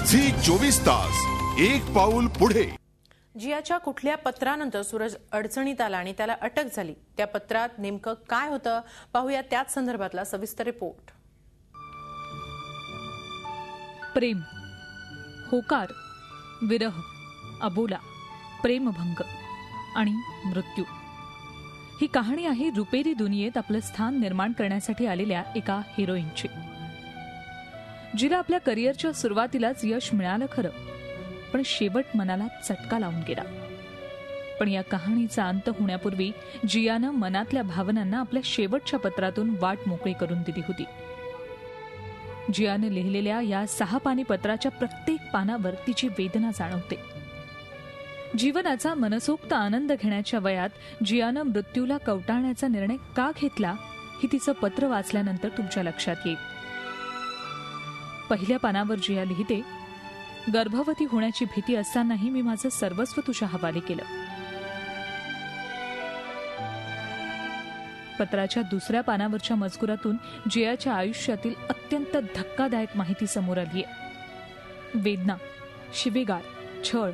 Zee 24 तास एक पाऊल पुढे। जियाच्या कुठल्या पत्रानंतर सूरज अडचणीत आला आणि त्याला अटक झाली, त्या पत्रात नेमकं काय होतं पाहूया त्याच संदर्भातला सविस्तर रिपोर्ट। प्रेम, होकार, विरह, अबोला, प्रेमभंग आणि मृत्यू ही कहाणी आहे रुपेरी दुनियेत आपलं स्थान निर्माण करण्यासाठी आलेल्या एका हिरोईनची, जिला आपल्या करिअरच्या सुरुवातीलाच यश मिळालं खरं, पण शेवट मनाला चटका लावून गेला। पण या कहाणीचा अंत होण्यापूर्वी जियानं मनातल्या भावनांना आपल्या शेवटच्या पत्रातून वाट मोकळी करून दिली होती। जियानं लिहिलेल्या या 6 पानी पत्राच्या प्रत्येक पानावर तिची वेदना जाणवते। जीवनाचा मनसोक्त आनंद घेण्याच्या वयात जियानं मृत्यूला कवटाळण्याचा निर्णय का घेतला हे तिचं पत्र वाचल्यानंतर तुमच्या लक्षात येईल। पहिल्या पानावर जिया लिहिते, गर्भवती होण्याची भीती असतानाही मी माझं सर्वस्व तुझ्या हवाली केलं। पत्राच्या दुसऱ्या पानावरच्या मजकुरातून जियाच्या आयुष्यातील अत्यंत धक्कादायक माहिती समोर आली आहे। वेदना, शिवीगाळ, छळ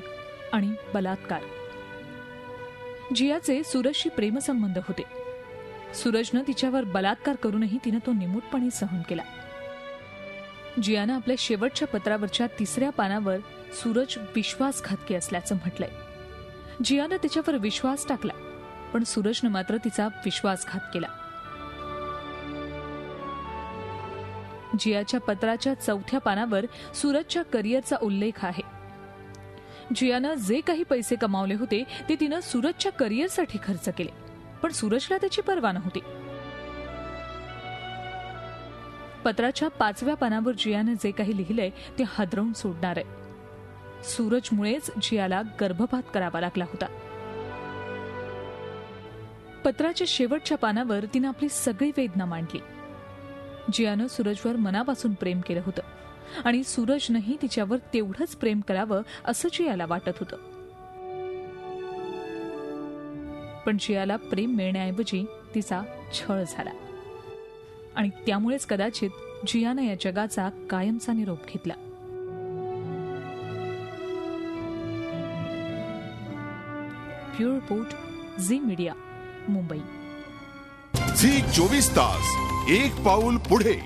आणि बलात्कार। जियाचे सूरजशी प्रेमसंबंध होते। सूरजनं तिच्यावर बलात्कार करूनही तिनं तो निमूटपणे सहन केला। जियानं आपल्या शेवटच्या पत्रावरच्या 3ऱ्या पानावर सूरज विश्वासघातकी असल्याचं म्हटलंय। जियानं तिच्यावर विश्वास टाकला, पण सूरजनं मात्र तिचा विश्वासघात केला। जियाच्या पत्राच्या 4थ्या पानावर सूरजच्या करिअरचा उल्लेख आहे। जियानं जे काही पैसे कमावले होते ते तिनं सूरजच्या करिअरसाठी खर्च केले, पण सूरजला त्याची पर्वा नव्हती। पत्राच्या 5व्या पानावर जियानं जे काही लिहिलंय ते हादरवून सोडणार आहे। सूरजमुळेच जियाला गर्भपात करावा लागला होता। पत्राच्या शेवटच्या पानावर तिनं आपली सगळी वेदना मांडली। जियानं सूरजवर मनापासून प्रेम केलं होतं आणि सूरजनंही तिच्यावर तेवढंच प्रेम करावं असं जियाला वाटत होतं, पण जियाला प्रेम मिळण्याऐवजी तिचा छळ झाला आणि त्यामुळेच कदाचित जियानं या जगाचा कायमचा निरोप घेतला। Bureau report, Zee Media, Mumbai. Zee 24 तास एक पाऊल पुढे।